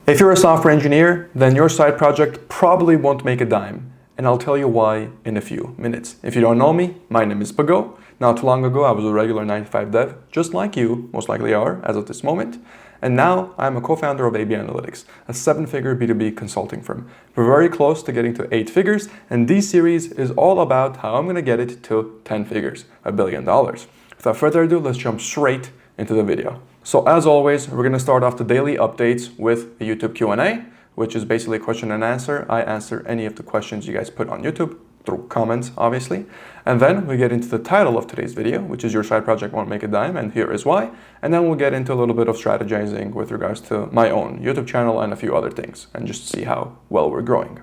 If you're a software engineer, then your side project probably won't make a dime, and I'll tell you why in a few minutes. If you don't know me, my name is Bago. Not too long ago, I was a regular 9-to-5 dev, just like you most likely are as of this moment. And now I'm a co-founder of AB Analytics, a 7-figure B2B consulting firm. We're very close to getting to 8 figures, and this series is all about how I'm gonna get it to 10 figures, $1 billion. Without further ado, let's jump straight into the video. So as always, we're gonna start off the daily updates with a YouTube Q&A, which is basically a question and answer. I answer any of the questions you guys put on YouTube, through comments, obviously. And then we get into the title of today's video, which is Your Side Project Won't Make a Dime, and here is why. And then we'll get into a little bit of strategizing with regards to my own YouTube channel and a few other things, and just see how well we're growing.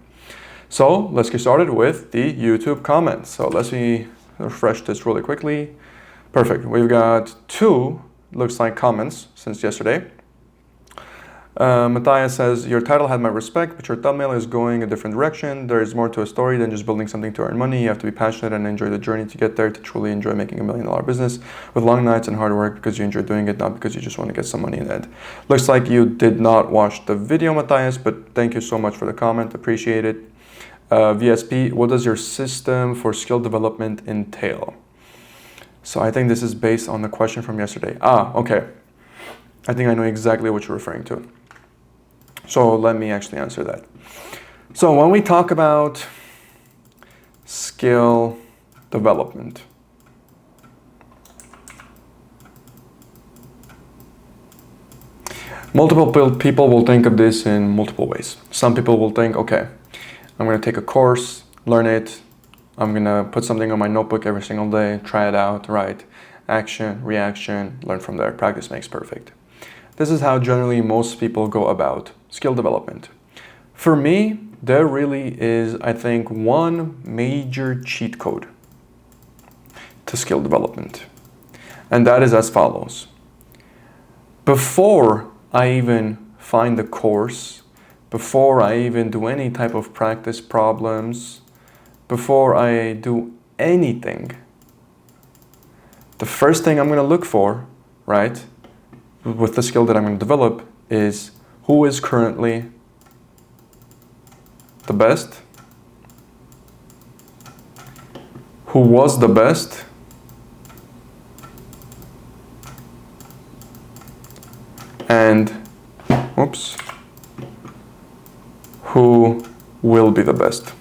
So let's get started with the YouTube comments. So let me refresh this really quickly. Perfect. We've got 2, looks like, comments since yesterday. Matthias says, your title had my respect, but your thumbnail is going a different direction. There is more to a story than just building something to earn money. You have to be passionate and enjoy the journey to get there, to truly enjoy making $1 million business with long nights and hard work because you enjoy doing it, not because you just want to get some money in the end. Looks like you did not watch the video, Matthias, but thank you so much for the comment. Appreciate it. VSP, what does your system for skill development entail? So I think this is based on the question from yesterday. Okay. I think I know exactly what you're referring to. So let me actually answer that. So when we talk about skill development, multiple people will think of this in multiple ways. Some people will think, okay, I'm going to take a course, learn it. I'm going to put something on my notebook every single day, try it out, write, action, reaction, learn from there. Practice makes perfect. This is how generally most people go about skill development. For me, there really is, I think, one major cheat code to skill development. And that is as follows. Before I even find the course, before I even do any type of practice problems, before I do anything, the first thing I'm going to look for, right, with the skill that I'm going to develop is who is currently the best, who was the best, and who will be the best.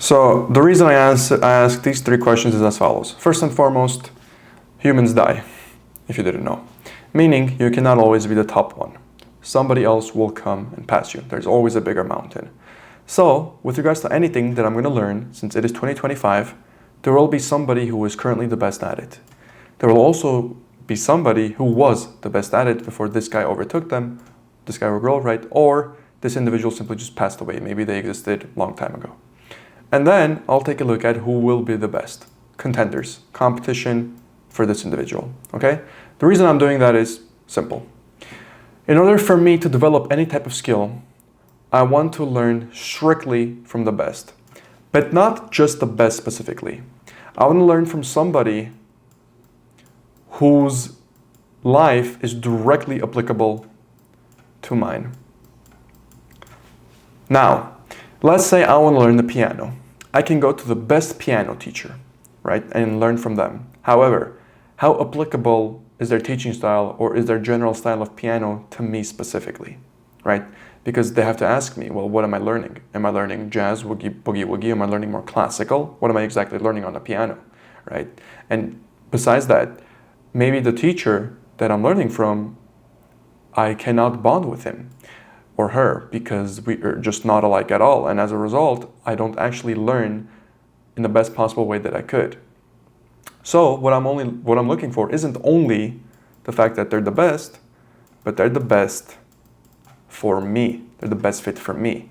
So the reason I ask these 3 questions is as follows. First and foremost, humans die, if you didn't know. Meaning you cannot always be the top one. Somebody else will come and pass you. There's always a bigger mountain. So with regards to anything that I'm going to learn, since it is 2025, there will be somebody who is currently the best at it. There will also be somebody who was the best at it before this guy overtook them, this guy or girl, right? Or this individual simply just passed away. Maybe they existed a long time ago. And then I'll take a look at who will be the best. Contenders, competition for this individual, okay? The reason I'm doing that is simple. In order for me to develop any type of skill, I want to learn strictly from the best, but not just the best specifically. I want to learn from somebody whose life is directly applicable to mine. Now, let's say I want to learn the piano. I can go to the best piano teacher, right, and learn from them. However, how applicable is their teaching style or is their general style of piano to me specifically, right? Because they have to ask me, well, what am I learning? Am I learning jazz, boogie woogie? Am I learning more classical? What am I exactly learning on the piano, right? And besides that, maybe the teacher that I'm learning from, I cannot bond with him or her because we are just not alike at all. And as a result, I don't actually learn in the best possible way that I could. So what I'm looking for isn't only the fact that they're the best, but they're the best for me. They're the best fit for me.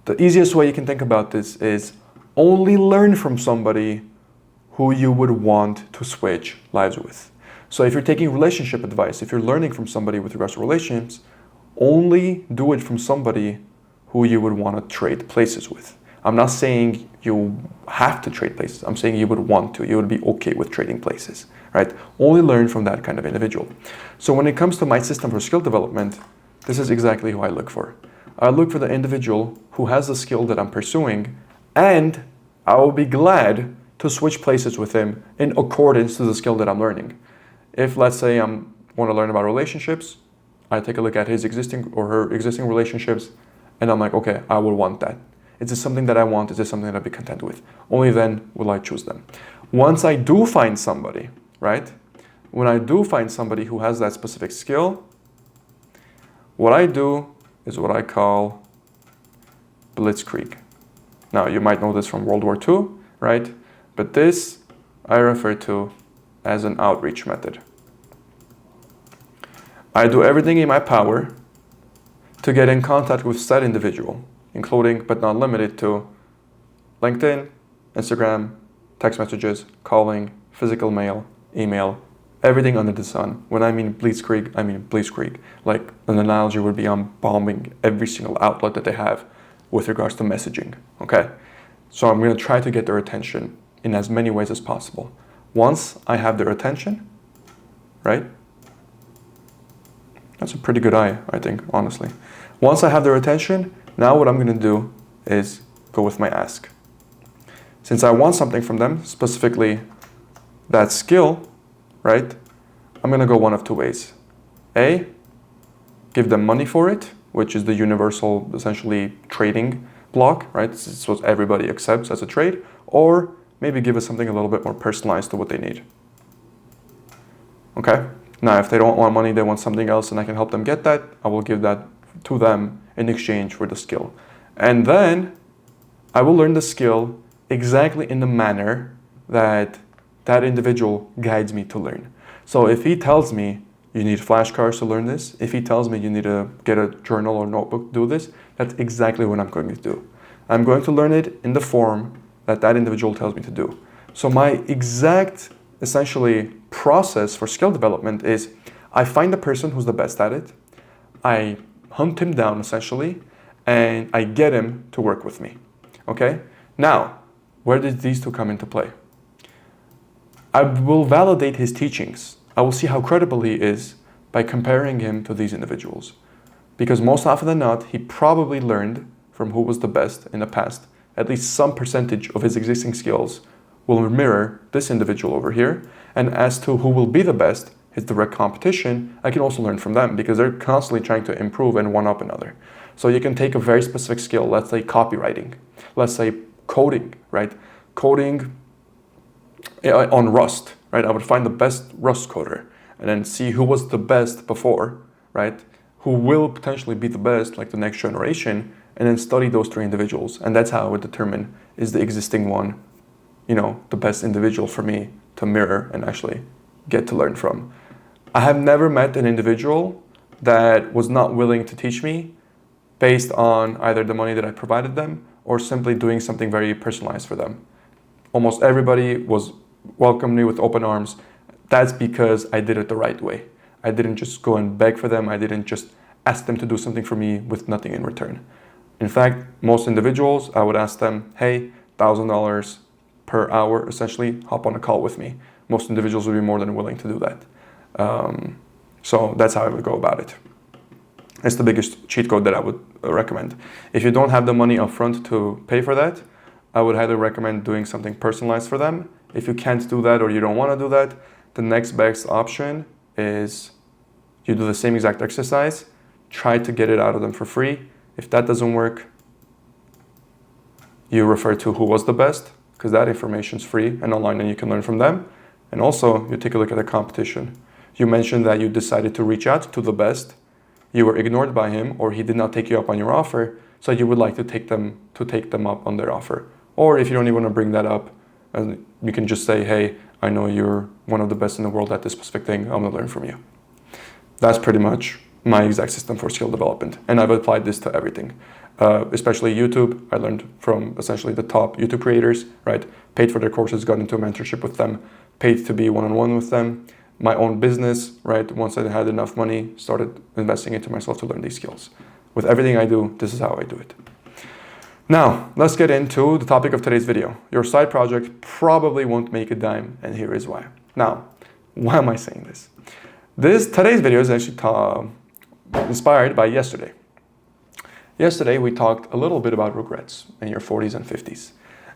The easiest way you can think about this is only learn from somebody who you would want to switch lives with. So if you're taking relationship advice, if you're learning from somebody with regards to relationships, only do it from somebody who you would want to trade places with. I'm not saying you have to trade places. I'm saying you would want to. You would be okay with trading places, right? Only learn from that kind of individual. So when it comes to my system for skill development, this is exactly who I look for. I look for the individual who has the skill that I'm pursuing, and I will be glad to switch places with him in accordance to the skill that I'm learning. If, let's say, I want to learn about relationships, I take a look at his existing or her existing relationships, and I'm like, okay, I will want that. Is this something that I want? Is this something that I'll be content with? Only then will I choose them. Once I do find somebody, right? When I do find somebody who has that specific skill, what I do is what I call blitzkrieg. Now, you might know this from World War II, right? But this I refer to as an outreach method. I do everything in my power to get in contact with said individual, including but not limited to LinkedIn, Instagram, text messages, calling, physical mail, email, everything under the sun. When I mean blitzkrieg, I mean blitzkrieg. Like an analogy would be I'm bombing every single outlet that they have with regards to messaging, okay? So I'm gonna try to get their attention in as many ways as possible. Once I have their attention, right? That's a pretty good eye, I think, honestly. Once I have their attention, now what I'm gonna do is go with my ask. Since I want something from them, specifically that skill, right? I'm gonna go one of two ways. A, give them money for it, which is the universal, essentially, trading block, right? This is what everybody accepts as a trade, or maybe give us something a little bit more personalized to what they need. Okay? Now, if they don't want money, they want something else, and I can help them get that, I will give that to them in exchange for the skill. And then I will learn the skill exactly in the manner that that individual guides me to learn. So if he tells me you need flashcards to learn this, if he tells me you need to get a journal or notebook to do this, that's exactly what I'm going to do. I'm going to learn it in the form that that individual tells me to do. So my exact, essentially, process for skill development is I find the person who's the best at it, I hunt him down, essentially, and I get him to work with me, okay? Now, where did these two come into play? I will validate his teachings. I will see how credible he is by comparing him to these individuals. Because most often than not, he probably learned from who was the best in the past. At least some percentage of his existing skills will mirror this individual over here. And as to who will be the best, his direct competition, I can also learn from them because they're constantly trying to improve and one-up another. So you can take a very specific skill, let's say copywriting, let's say coding, right? Coding on Rust, right? I would find the best Rust coder and then see who was the best before, right? Who will potentially be the best, like the next generation, and then study those three individuals. And that's how I would determine, is the existing one, you know, the best individual for me to mirror and actually get to learn from. I have never met an individual that was not willing to teach me based on either the money that I provided them or simply doing something very personalized for them. Almost everybody was welcomed me with open arms. That's because I did it the right way. I didn't just go and beg for them. I didn't just ask them to do something for me with nothing in return. In fact, most individuals, I would ask them, hey, $1,000 per hour, essentially, hop on a call with me. Most individuals would be more than willing to do that. So that's how I would go about it. It's the biggest cheat code that I would recommend. If you don't have the money up front to pay for that, I would highly recommend doing something personalized for them. If you can't do that or you don't want to do that, the next best option is you do the same exact exercise, try to get it out of them for free. If that doesn't work, you refer to who was the best, because that information is free and online and you can learn from them. And also, you take a look at the competition. You mentioned that you decided to reach out to the best. You were ignored by him, or he did not take you up on your offer, so you would like to take them up on their offer. Or if you don't even want to bring that up, you can just say, hey, I know you're one of the best in the world at this specific thing. I'm going to learn from you. That's pretty much my exact system for skill development. And I've applied this to everything, especially YouTube. I learned from essentially the top YouTube creators, right? Paid for their courses, got into a mentorship with them, paid to be one-on-one with them. My own business, right? Once I had enough money, started investing into myself to learn these skills. With everything I do, this is how I do it. Now, let's get into the topic of today's video. Your side project probably won't make a dime, and here is why. Now, Why am I saying this? Today's video is actually inspired by yesterday. Yesterday, we talked a little bit about regrets in your 40s and 50s.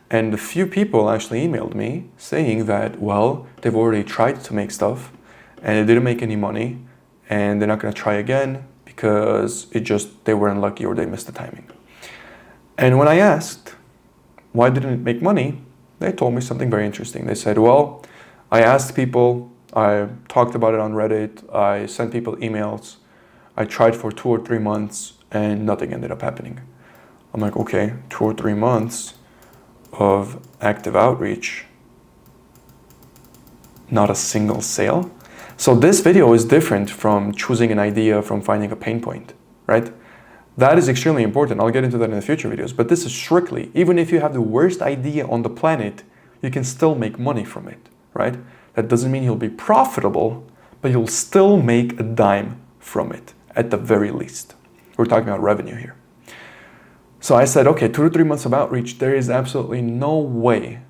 And a few people actually emailed me saying that, well, they've already tried to make stuff and it didn't make any money and they're not going to try again because they were unlucky or they missed the timing. And when I asked, why didn't it make money? They told me something very interesting. They said, well, I asked people, I talked about it on Reddit, I sent people emails, I tried for 2 or 3 months and nothing ended up happening. I'm like, okay, 2 or 3 months of active outreach, not a single sale. So this video is different from choosing an idea, from finding a pain point, right? That is extremely important. I'll get into that in the future videos, but this is strictly, even if you have the worst idea on the planet, you can still make money from it, right? That doesn't mean you'll be profitable, but you'll still make a dime from it, at the very least. We're talking about revenue here. So I said, okay, 2 to 3 months of outreach, there is absolutely no way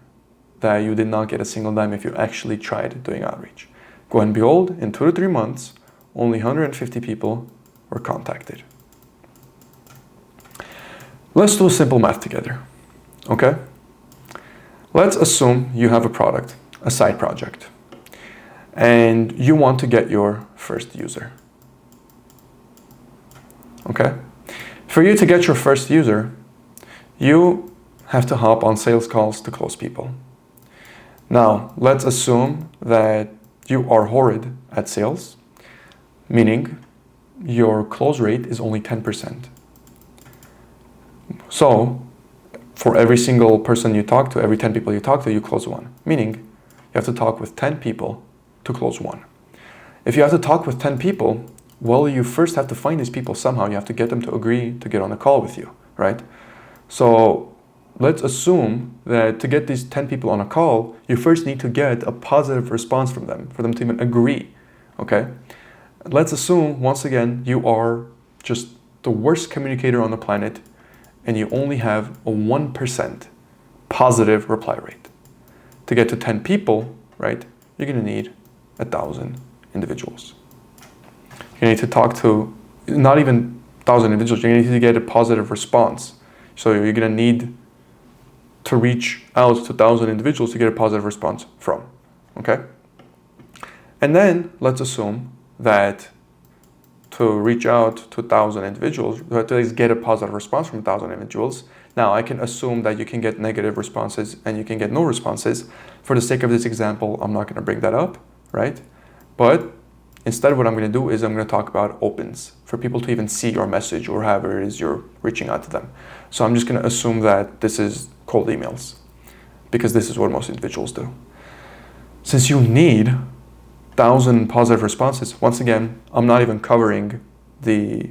that you did not get a single dime if you actually tried doing outreach. Go and behold, in 2 to 3 months, only 150 people were contacted. Let's do simple math together, okay? Let's assume you have a product, a side project, and you want to get your first user, okay? For you to get your first user, you have to hop on sales calls to close people. Now, let's assume that you are horrid at sales, meaning your close rate is only 10%. So, for every single person you talk to, every 10 people you talk to, you close 1. Meaning, you have to talk with 10 people to close 1. If you have to talk with 10 people, well, you first have to find these people somehow. You have to get them to agree to get on a call with you, right? So let's assume that to get these 10 people on a call, you first need to get a positive response from them, for them to even agree, okay? Let's assume, once again, you are just the worst communicator on the planet and you only have a 1% positive reply rate. To get to 10 people, right, you're gonna need 1,000 individuals. You need to talk to not even 1,000 individuals, you need to get a positive response. So you're gonna need to reach out to 1,000 individuals to get a positive response from, okay? And then let's assume that to reach out to 1,000 individuals, to at least get a positive response from 1,000 individuals, now I can assume that you can get negative responses and you can get no responses. For the sake of this example, I'm not gonna bring that up, right? But instead, what I'm going to do is I'm going to talk about opens for people to even see your message or however it is you're reaching out to them. So I'm just going to assume that this is cold emails because this is what most individuals do. Since you need 1,000 positive responses, once again, I'm not even covering the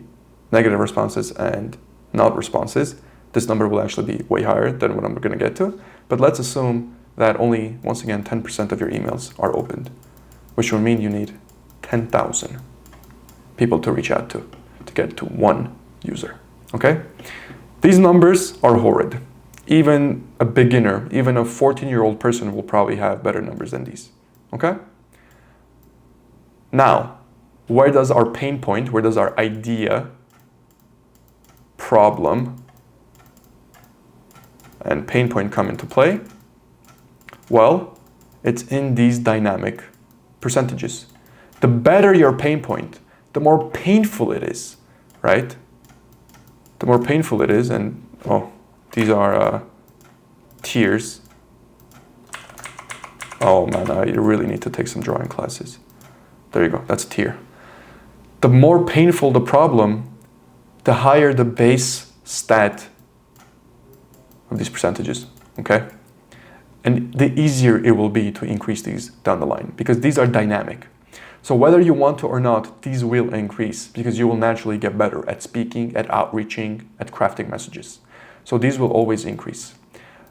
negative responses and not responses. This number will actually be way higher than what I'm going to get to. But let's assume that only, once again, 10% of your emails are opened, which will mean you need 10,000 people to reach out to get to 1 user, okay? These numbers are horrid. Even a beginner, even a 14-year-old person will probably have better numbers than these, okay? Now, where does our pain point, where does our idea, problem, and pain point come into play? Well, it's in these dynamic percentages. The better your pain point, the more painful it is, right? The more painful it is, and oh, these are tears. Oh man, I really need to take some drawing classes. There you go, that's a tear. The more painful the problem, the higher the base stat of these percentages, okay? And the easier it will be to increase these down the line because these are dynamic. So whether you want to or not, these will increase because you will naturally get better at speaking, at outreaching, at crafting messages. So these will always increase.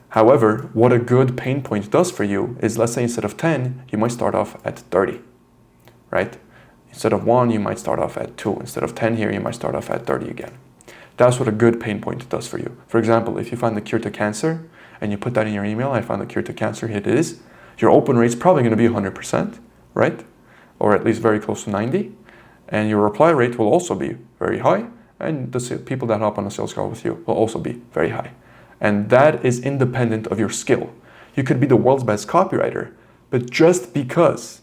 However, what a good pain point does for you is, let's say instead of 10, you might start off at 30, right? Instead of 1, you might start off at 2. Instead of 10 here, you might start off at 30 again. That's what a good pain point does for you. For example, if you find the cure to cancer and you put that in your email, I found the cure to cancer, here it is, your open rate is probably going to be 100%, right? or at least very close to 90, and your reply rate will also be very high, and the people that hop on a sales call with you will also be very high. And that is independent of your skill. You could be the world's best copywriter, but just because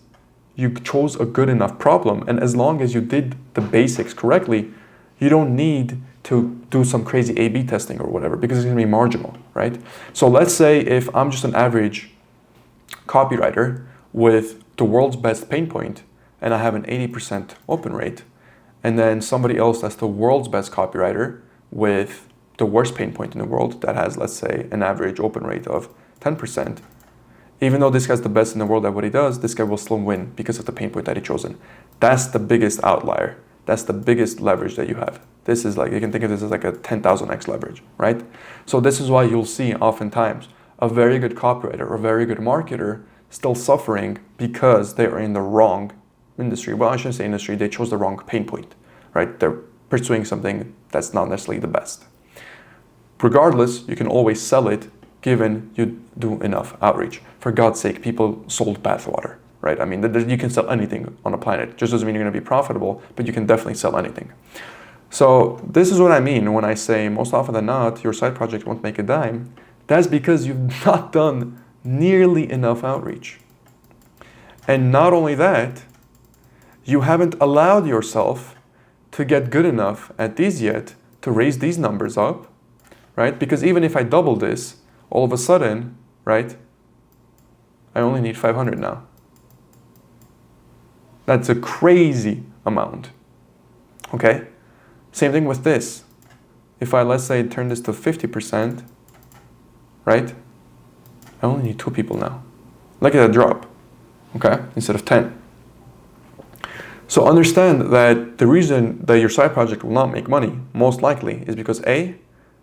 you chose a good enough problem, and as long as you did the basics correctly, you don't need to do some crazy A/B testing or whatever, because it's gonna be marginal, right? So let's say if I'm just an average copywriter with the world's best pain point, and I have an 80% open rate, and then somebody else that's the world's best copywriter with the worst pain point in the world that has, let's say, an average open rate of 10%, even though this guy's the best in the world at what he does, this guy will still win because of the pain point that he chosen. That's the biggest outlier. That's the biggest leverage that you have. This is like, you can think of this as like a 10,000x leverage, right? So this is why you'll see oftentimes a very good copywriter or a very good marketer still suffering because they are in the wrong industry. Well, I shouldn't say industry, they chose the wrong pain point, right? They're pursuing something that's not necessarily the best. Regardless, you can always sell it given you do enough outreach. For God's sake, people sold bathwater, right? I mean, you can sell anything on a planet. Just doesn't mean you're going to be profitable, but you can definitely sell anything. So this is what I mean when I say most often than not, your side project won't make a dime. That's because you've not done nearly enough outreach. And not only that, you haven't allowed yourself to get good enough at these yet to raise these numbers up, right? Because even if I double this, all of a sudden, right, I only need 500 now. That's a crazy amount, okay? Same thing with this. If I, let's say, turn this to 50%, right, I only need 2 people now. Look at that drop, okay, instead of 10. So understand that the reason that your side project will not make money, most likely, is because A,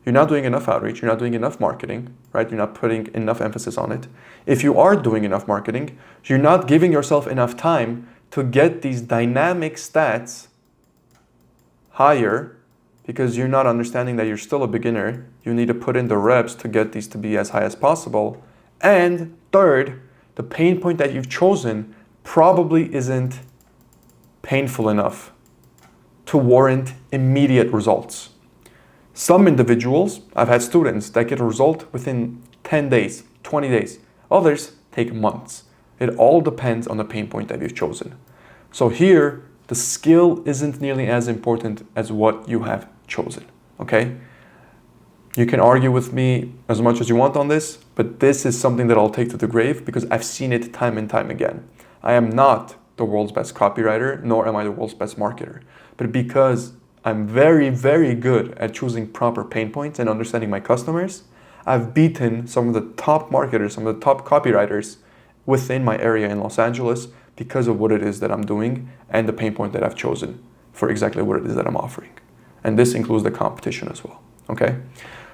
you're not doing enough outreach, you're not doing enough marketing, right? You're not putting enough emphasis on it. If you are doing enough marketing, you're not giving yourself enough time to get these dynamic stats higher because you're not understanding that you're still a beginner. You need to put in the reps to get these to be as high as possible. And third, the pain point that you've chosen probably isn't painful enough to warrant immediate results. Some individuals, I've had students that get a result within 10 days, 20 days. Others take months. It all depends on the pain point that you've chosen. So here, the skill isn't nearly as important as what you have chosen, okay? You can argue with me as much as you want on this, but this is something that I'll take to the grave because I've seen it time and time again. I am not the world's best copywriter, nor am I the world's best marketer. But because I'm very, very good at choosing proper pain points and understanding my customers, I've beaten some of the top marketers, some of the top copywriters within my area in Los Angeles because of what it is that I'm doing and the pain point that I've chosen for exactly what it is that I'm offering. And this includes the competition as well, okay?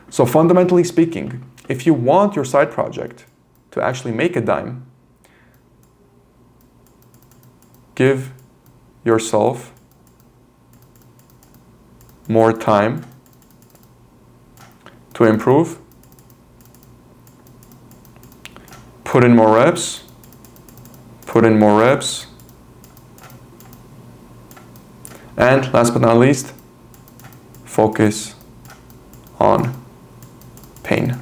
So fundamentally speaking, if you want your side project to actually make a dime, give yourself more time to improve, put in more reps, and last but not least, focus on pain.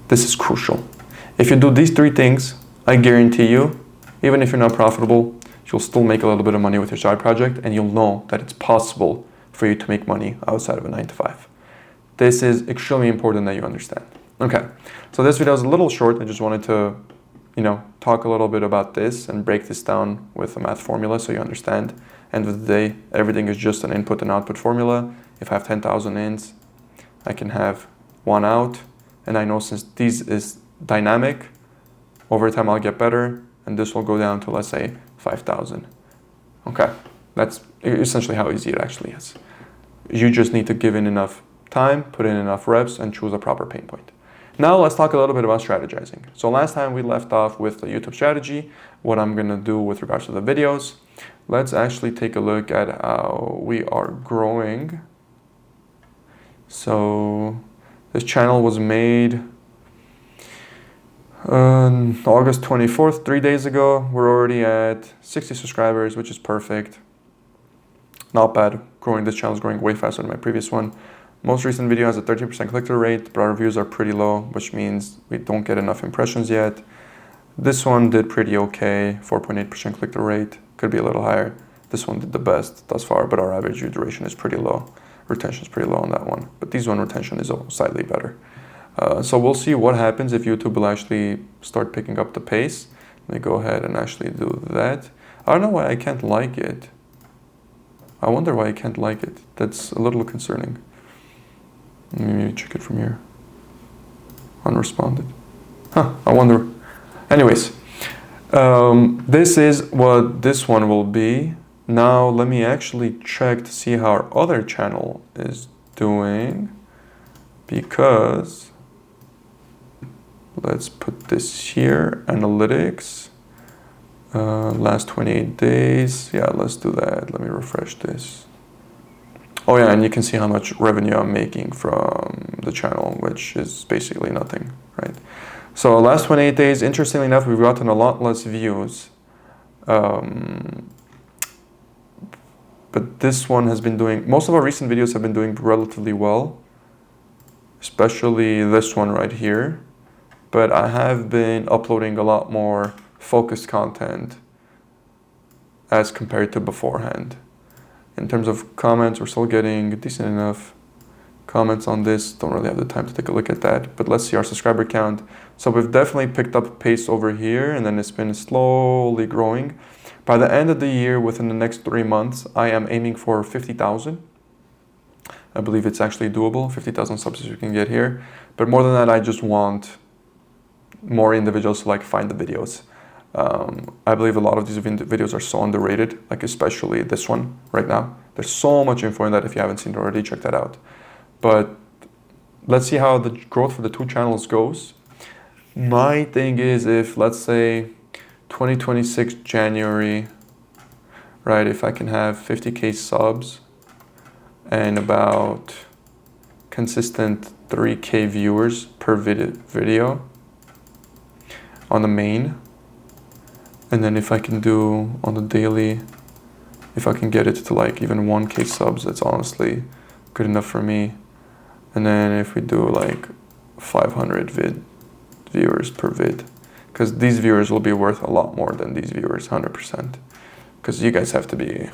This is crucial. If you do these 3 things, I guarantee you, even if you're not profitable, you'll still make a little bit of money with your side project, and you'll know that it's possible for you to make money outside of a 9-to-5. This is extremely important that you understand. Okay, so this video is a little short. I just wanted to, talk a little bit about this and break this down with a math formula so you understand. End of the day, everything is just an input and output formula. If I have 10,000 ins, I can have 1 out. And I know since these is dynamic, over time I'll get better. And this will go down to, let's say, 5,000. Okay, that's essentially how easy it actually is. You just need to give in enough time, put in enough reps, and choose a proper pain point. Now let's talk a little bit about strategizing. So last time we left off with the YouTube strategy, what I'm gonna do with regards to the videos. Let's actually take a look at how we are growing. So this channel was made August 24th, 3 days ago, we're already at 60 subscribers, which is perfect. Not bad. Growing, this channel is growing way faster than my previous one. Most recent video has a 13% click-through rate, but our views are pretty low, which means we don't get enough impressions yet. This one did pretty okay, 4.8% click-through rate. Could be a little higher. This one did the best thus far, but our average view duration is pretty low. Retention is pretty low on that one, but these one retention is slightly better. So we'll see what happens if YouTube will actually start picking up the pace. Let me go ahead and actually do that. I don't know why I can't like it. I wonder why I can't like it. That's a little concerning. Let me check it from here. Unresponded. Huh, I wonder. Anyways, this is what this one will be. Now let me actually check to see how our other channel is doing, because let's put this here, analytics, last 28 days. Yeah, let's do that. Let me refresh this. Oh yeah, and you can see how much revenue I'm making from the channel, which is basically nothing, right? So last 28 days, interestingly enough, we've gotten a lot less views. But this one has been doing, most of our recent videos have been doing relatively well, especially this one right here. But I have been uploading a lot more focused content as compared to beforehand. In terms of comments, we're still getting decent enough comments on this. Don't really have the time to take a look at that, but let's see our subscriber count. So we've definitely picked up pace over here, and then it's been slowly growing. By the end of the year, within the next 3 months, I am aiming for 50,000. I believe it's actually doable, 50,000 subs you can get here. But more than that, I just want more individuals to like find the videos. I believe a lot of these videos are so underrated, like especially this one right now. There's so much info in that. If you haven't seen it already, check that out. But let's see how the growth for the two channels goes. My thing is, if let's say 2026 January, right, if I can have 50K subs and about consistent 3K viewers per video on the main, and then if I can do on the daily, if I can get it to like even 1K subs, that's honestly good enough for me. And then if we do like 500 viewers per vid, because these viewers will be worth a lot more than these viewers, 100%. Because you guys have to be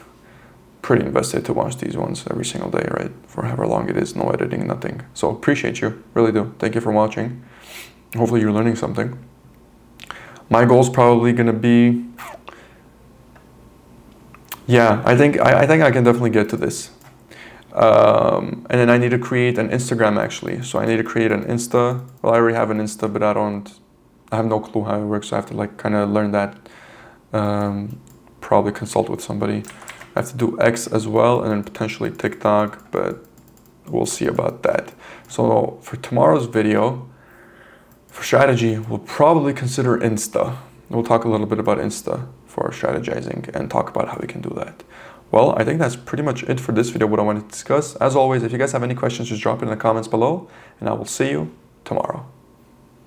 pretty invested to watch these ones every single day, right? For however long it is, no editing, nothing. So appreciate you, really do. Thank you for watching. Hopefully you're learning something. My goal is probably gonna be, yeah, I think I can definitely get to this. And then I need to create an Instagram actually. So I need to create an Insta. Well, I already have an Insta, but I have no clue how it works. So I have to like kind of learn that, probably consult with somebody. I have to do X as well, and then potentially TikTok, but we'll see about that. So for tomorrow's video, for strategy, we'll probably consider Insta. We'll talk a little bit about Insta for strategizing and talk about how we can do that. Well, I think that's pretty much it for this video, what I wanted to discuss. As always, if you guys have any questions, just drop it in the comments below, and I will see you tomorrow.